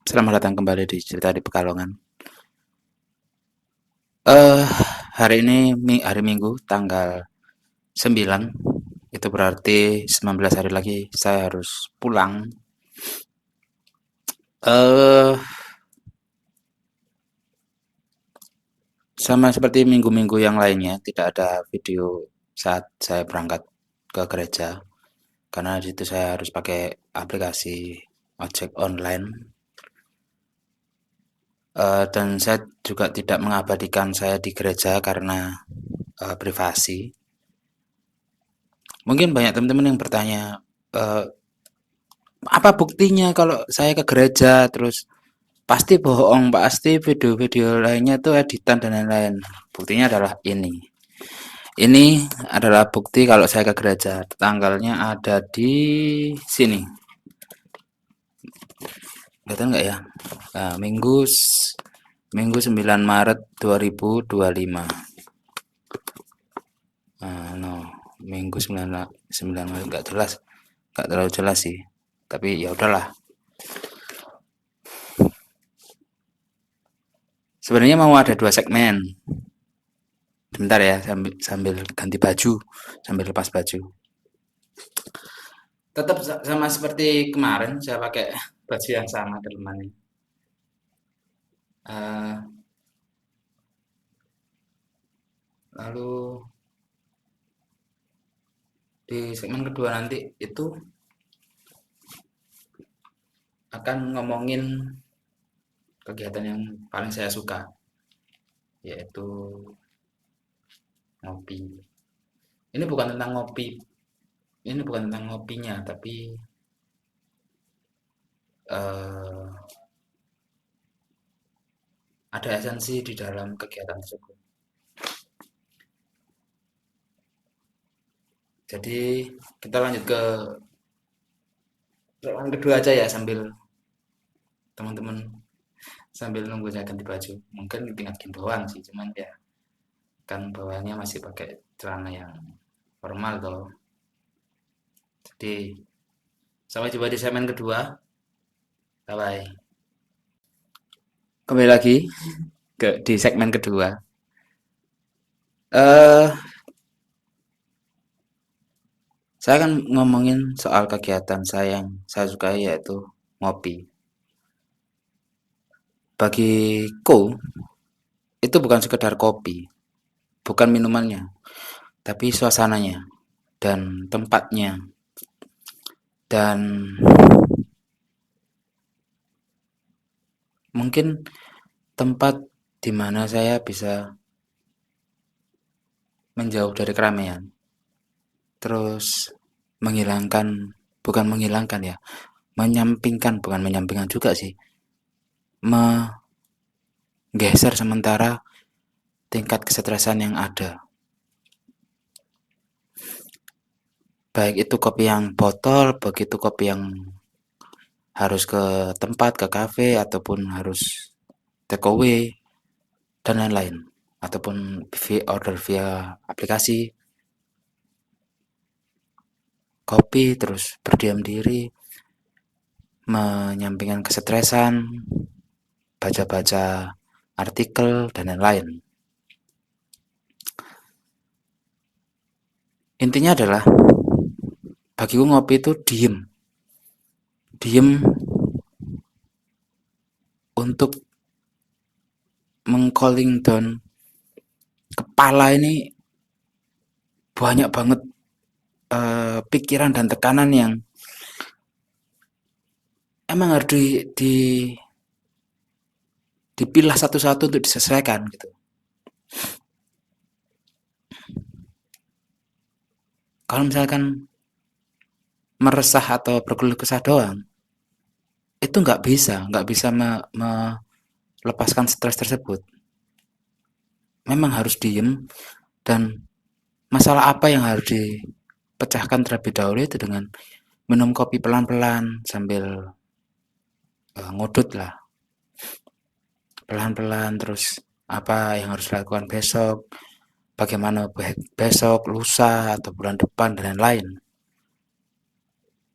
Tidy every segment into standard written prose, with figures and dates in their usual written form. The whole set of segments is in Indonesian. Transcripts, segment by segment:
Selamat datang kembali di Cerita di Pekalongan. Eh, Hari ini hari Minggu tanggal 9. Itu berarti 19 hari lagi saya harus pulang. Eh, Sama seperti minggu-minggu yang lainnya, tidak ada video saat saya berangkat ke gereja karena di situ saya harus pakai aplikasi ojek online. Dan saya juga tidak mengabadikan saya di gereja karena privasi. Mungkin banyak teman-teman yang bertanya, eh, apa buktinya kalau saya ke gereja terus pasti bohong, pasti video-video lainnya itu editan dan lain-lain. Buktinya adalah ini. Ini adalah bukti kalau saya ke gereja. Tanggalnya ada di sini. Kelihatan nggak ya? Nah, Minggu 9 Maret 2025. Nah, no. Minggu 9 Maret nggak jelas. Nggak terlalu jelas sih. Tapi ya udahlah. Sebenarnya mau ada 2 segmen. Sebentar ya, sambil ganti baju, sambil lepas baju. Tetap sama seperti kemarin, saya pakai baju yang sama teman-teman. Lalu di segmen kedua nanti itu akan ngomongin kegiatan yang paling saya suka, yaitu ngopi. Ini bukan tentang ngopi, ini bukan tentang ngopinya, tapi eh, ada esensi di dalam kegiatan tersebut. Jadi kita lanjut ke segmen kedua aja ya, sambil teman-teman sambil nunggu saya ganti baju. Mungkin tinggal gimbauan sih, cuman ya kan bawahnya masih pakai celana yang formal toh. Jadi sampai jumpa di segmen kedua. Bye bye. Kembali lagi di segmen kedua. eh saya akan ngomongin soal kegiatan saya yang saya sukai, yaitu ngopi. Bagiku itu bukan sekedar kopi, bukan minumannya, tapi suasananya dan tempatnya, dan mungkin tempat di mana saya bisa menjauh dari keramaian, terus menghilangkan, bukan menghilangkan ya, menyampingkan, bukan menyampingkan juga sih, menggeser sementara tingkat kesetresan yang ada. Baik itu kopi yang botol, begitu kopi yang harus ke tempat, ke kafe, ataupun harus take away, dan lain-lain. Ataupun order via aplikasi, kopi, terus berdiam diri, menyampingkan kesetresan, baca-baca artikel, dan lain-lain. Intinya adalah, bagiku ngopi itu diem. Diem untuk mengcalling down kepala ini, banyak banget pikiran dan tekanan yang emang harus dipilah satu-satu untuk diselesaikan gitu. Kalau misalkan meresah atau berkeluh kesah doang, itu nggak bisa melepaskan stres tersebut. Memang harus diem, dan masalah apa yang harus dipecahkan terlebih dahulu itu dengan minum kopi pelan-pelan sambil ngudut lah, pelan-pelan, terus apa yang harus dilakukan besok, bagaimana besok, lusa, atau bulan depan, dan lain-lain.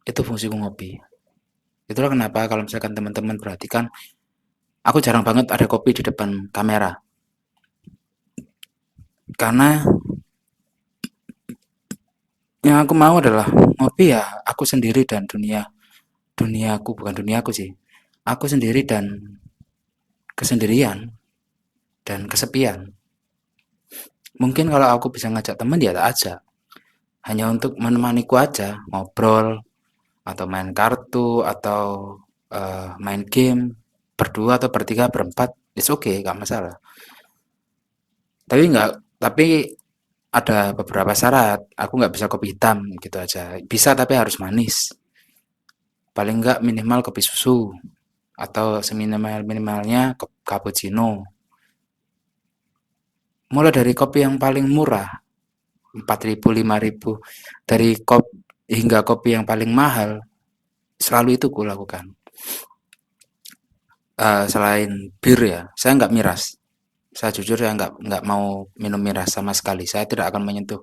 Itu fungsi ngopi. Itulah kenapa kalau misalkan teman-teman perhatikan, aku jarang banget ada kopi di depan kamera. Karena yang aku mau adalah ngopi ya aku sendiri dan duniaku, bukan duniaku sih. Aku sendiri dan kesendirian dan kesepian. Mungkin kalau aku bisa ngajak teman ya tak ajak. Hanya untuk menemaniku aja, ngobrol atau main kartu atau main game berdua atau bertiga berempat, it's okay, gak masalah. Tapi ada beberapa syarat. Aku nggak bisa kopi hitam gitu aja. Bisa tapi harus manis. Paling nggak minimal kopi susu atau seminimal minimalnya cappuccino. Mulai dari kopi yang paling murah 4.000 5.000 dari kopi hingga kopi yang paling mahal selalu itu kulakukan. Selain bir ya, saya nggak miras. Saya jujur saya nggak mau minum miras sama sekali. Saya tidak akan menyentuh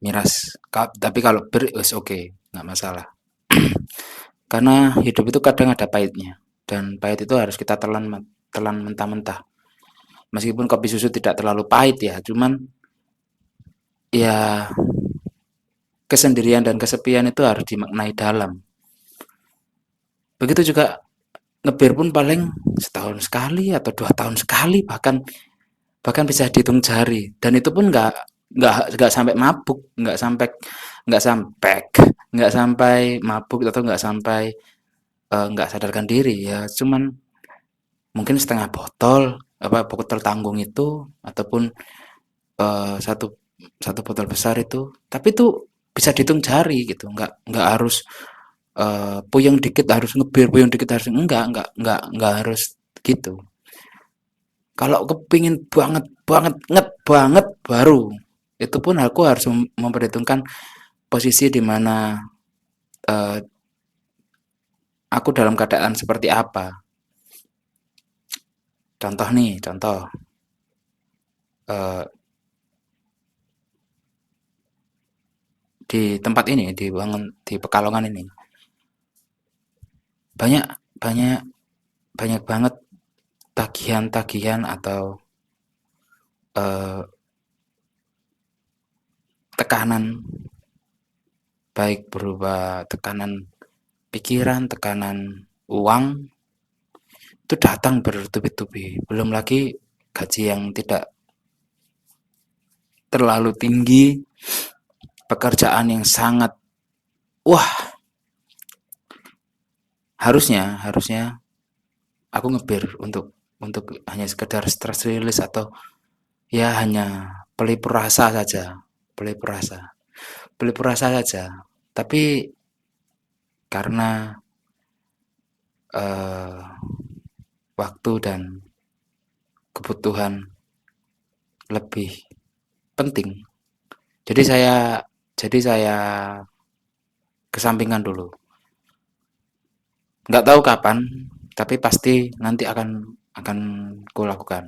miras. Tapi kalau bir is oke, okay, nggak masalah. Karena hidup itu kadang ada pahitnya dan pahit itu harus kita telan mentah-mentah. Meskipun kopi susu tidak terlalu pahit ya, cuman ya kesendirian dan kesepian itu harus dimaknai dalam. Begitu juga ngebir pun paling setahun sekali atau 2 tahun sekali, bahkan bahkan bisa dihitung jari, dan itu pun nggak sampai mabuk, nggak sampai mabuk atau nggak sampai nggak sadarkan diri ya, cuman mungkin setengah botol, apa botol tanggung itu, ataupun satu satu botol besar itu, tapi itu bisa dihitung jari gitu, nggak harus puyeng dikit harus ngebir, puyeng dikit harus nggak harus gitu. Kalau kepingin banget banget banget baru itu pun aku harus memperhitungkan posisi di mana eh, aku dalam keadaan seperti apa. Contoh nih, contoh eh, di tempat ini di Pekalongan ini banyak banyak banyak banget tagihan-tagihan atau eh, tekanan, baik berupa tekanan pikiran, tekanan uang, itu datang bertubi-tubi. Belum lagi gaji yang tidak terlalu tinggi, pekerjaan yang sangat wah, harusnya harusnya aku ngebir untuk hanya sekedar stress release atau ya hanya pelipur rasa saja, pelipur rasa, pelipur rasa saja. Tapi karena eh, waktu dan kebutuhan lebih penting, jadi saya kesampingkan dulu. Nggak tahu kapan, tapi pasti nanti akan kulakukan.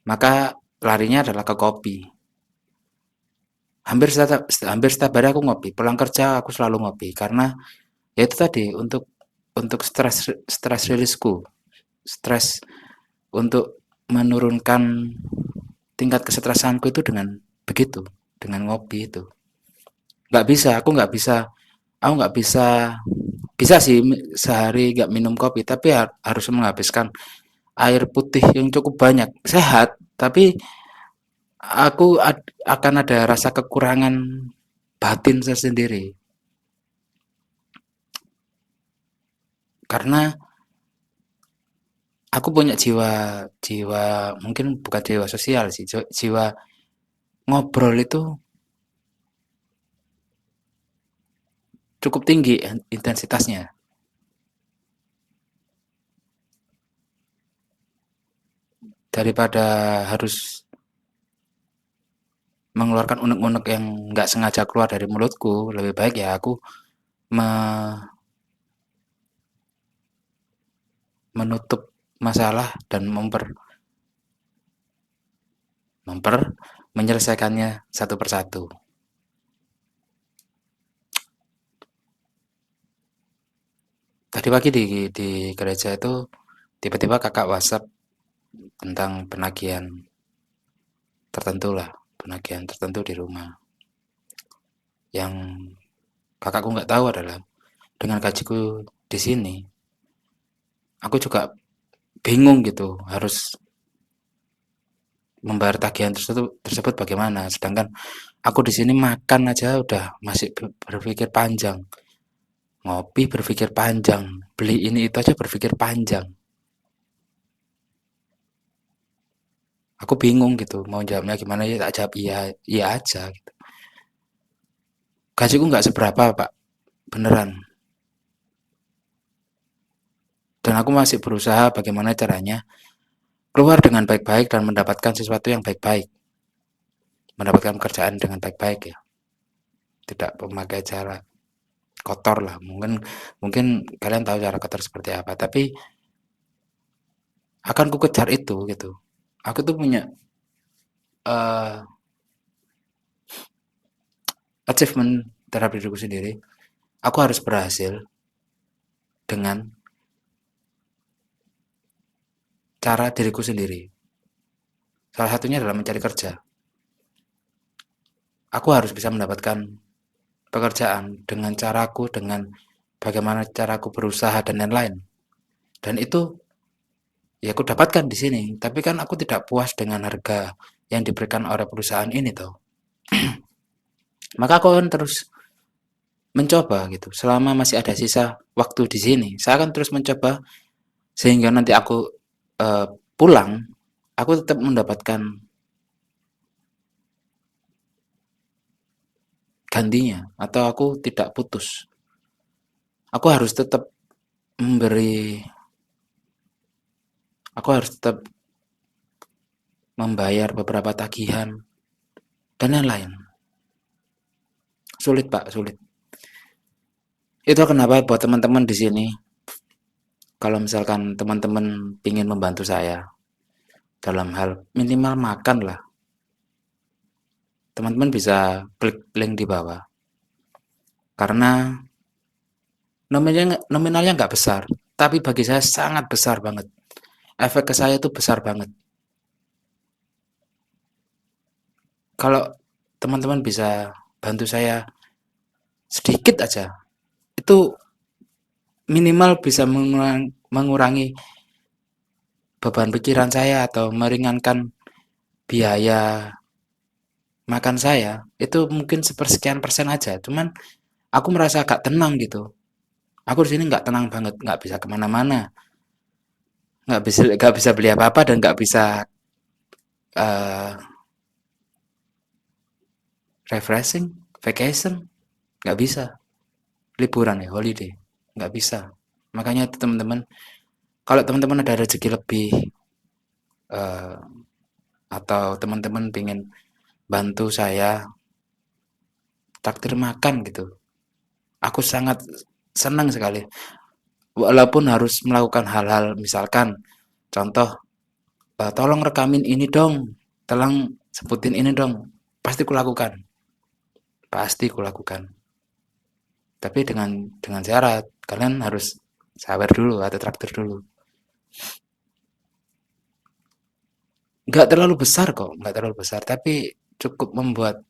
Maka larinya adalah ke kopi. Hampir setiap hari aku ngopi. Pulang kerja aku selalu ngopi karena ya itu tadi untuk stres rilisku, stres untuk menurunkan tingkat kesetresanku itu dengan begitu, dengan ngopi itu. Nggak bisa, aku nggak bisa, bisa sih sehari nggak minum kopi, tapi harus menghabiskan air putih yang cukup banyak. Sehat, tapi akan ada rasa kekurangan batin sendiri. Karena aku punya jiwa jiwa mungkin bukan jiwa sosial sih, jiwa ngobrol itu cukup tinggi intensitasnya. Daripada harus mengeluarkan unek-unek yang nggak sengaja keluar dari mulutku, lebih baik ya aku me- menutup masalah dan memper menyelesaikannya satu persatu. Tadi pagi di gereja itu tiba-tiba kakak WhatsApp tentang penagihan tertentu di rumah. Yang kakakku nggak tahu adalah dengan gajiku di sini, aku juga bingung gitu harus membayar tagihan tersebut bagaimana. Sedangkan aku di sini makan aja udah masih berpikir panjang, ngopi berpikir panjang, beli ini itu aja berpikir panjang. Aku bingung gitu mau jawabnya gimana, ya tak jawab iya iya aja gitu. Gajiku nggak seberapa pak, beneran. Dan aku masih berusaha bagaimana caranya keluar dengan baik-baik dan mendapatkan sesuatu yang baik-baik, mendapatkan pekerjaan dengan baik-baik ya, tidak memakai cara kotor lah. Mungkin mungkin kalian tahu cara kotor seperti apa, tapi akan ku kejar itu gitu. Aku tuh punya uh, achievement terhadap diriku sendiri. Aku harus berhasil dengan cara diriku sendiri. Salah satunya adalah mencari kerja. Aku harus bisa mendapatkan pekerjaan dengan caraku, dengan bagaimana caraku berusaha dan lain-lain. Dan itu ya aku dapatkan di sini. Tapi kan aku tidak puas dengan harga yang diberikan oleh perusahaan ini toh. Maka aku akan terus mencoba gitu. Selama masih ada sisa waktu di sini, saya akan terus mencoba sehingga nanti aku uh, pulang, aku tetap mendapatkan gantinya atau aku tidak putus. Aku harus tetap memberi, aku harus tetap membayar beberapa tagihan dan lain-lain. Sulit Pak, sulit. Itu kenapa buat teman-teman di sini, kalau misalkan teman-teman ingin membantu saya dalam hal minimal makan lah, teman-teman bisa klik link di bawah. Karena nominalnya nggak besar, tapi bagi saya sangat besar banget. Efek ke saya itu besar banget. Kalau teman-teman bisa bantu saya sedikit aja, itu minimal bisa mengurangi beban pikiran saya atau meringankan biaya makan saya. Itu mungkin sepersekian persen aja. Cuman aku merasa agak tenang gitu. Aku di sini nggak tenang banget, nggak bisa kemana-mana, nggak bisa beli apa-apa dan nggak bisa uh, refreshing, vacation, nggak bisa. Liburan ya, holiday, nggak bisa. Makanya itu teman-teman, kalau teman-teman ada rezeki lebih uh, atau teman-teman pengen bantu saya traktir makan gitu, aku sangat senang sekali. Walaupun harus melakukan hal-hal, misalkan contoh, tolong rekamin ini dong, tolong sebutin ini dong, pasti kulakukan, pasti kulakukan. Tapi dengan syarat kalian harus sabar dulu atau traktir dulu. Nggak terlalu besar kok, nggak terlalu besar, tapi cukup membuat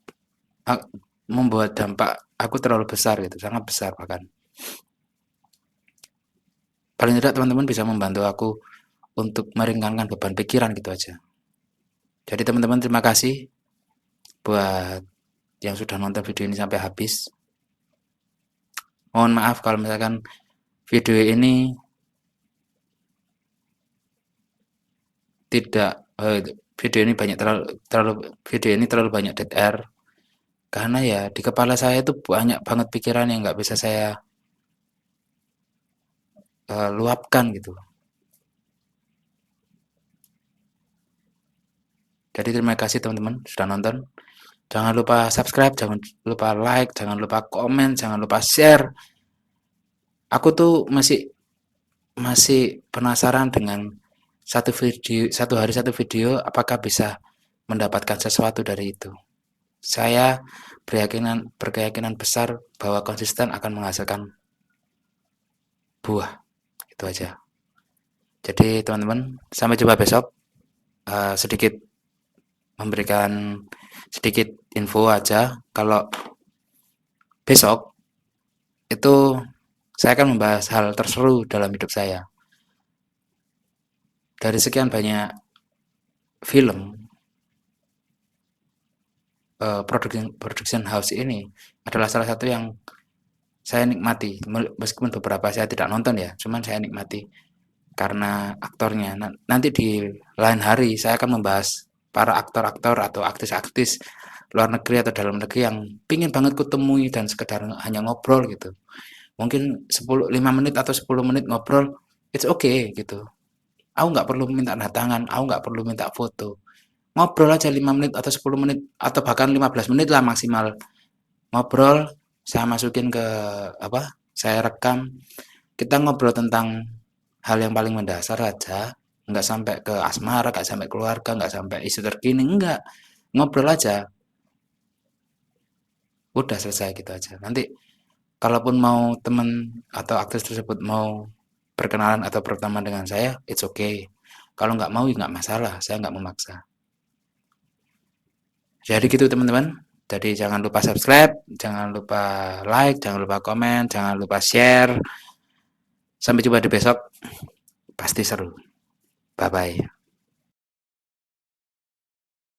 dampak aku terlalu besar gitu, sangat besar bahkan. Paling tidak teman-teman bisa membantu aku untuk meringankan beban pikiran gitu aja. Jadi teman-teman terima kasih buat yang sudah nonton video ini sampai habis. Mohon maaf kalau misalkan video ini tidak video ini banyak terlalu video ini terlalu banyak dead air karena ya di kepala saya itu banyak banget pikiran yang nggak bisa saya luapkan gitu. Jadi terima kasih teman-teman sudah nonton. Jangan lupa subscribe, jangan lupa like, jangan lupa komen, jangan lupa share. Aku tuh masih masih penasaran dengan satu hari satu video, apakah bisa mendapatkan sesuatu dari itu. Saya berkeyakinan besar bahwa konsisten akan menghasilkan buah. Itu aja. Jadi teman-teman, sampai jumpa besok. Sedikit memberikan sedikit info aja. Kalau besok itu saya akan membahas hal terseru dalam hidup saya. Dari sekian banyak film, production house ini adalah salah satu yang saya nikmati. Meskipun beberapa saya tidak nonton ya, cuman saya nikmati karena aktornya. Nanti di lain hari saya akan membahas para aktor-aktor atau artis-artis luar negeri atau dalam negeri yang pingin banget kutemui dan sekedar hanya ngobrol gitu. Mungkin 5 menit atau 10 menit ngobrol, it's okay gitu. Aku nggak perlu minta tanda tangan, aku nggak perlu minta foto. Ngobrol aja 5 menit atau 10 menit atau bahkan 15 menit lah maksimal. Ngobrol, saya masukin ke apa? Saya rekam. Kita ngobrol tentang hal yang paling mendasar aja, nggak sampai ke asmara, nggak sampai keluarga, nggak sampai isu terkini, enggak. Ngobrol aja, udah selesai gitu aja. Nanti kalaupun mau temen atau aktris tersebut mau berkenalan atau berteman dengan saya, it's okay. Kalau nggak mau, ya nggak masalah. Saya nggak memaksa. Jadi gitu teman-teman. Jadi jangan lupa subscribe, jangan lupa like, jangan lupa komen, jangan lupa share. Sampai jumpa di besok. Pasti seru. Bye-bye.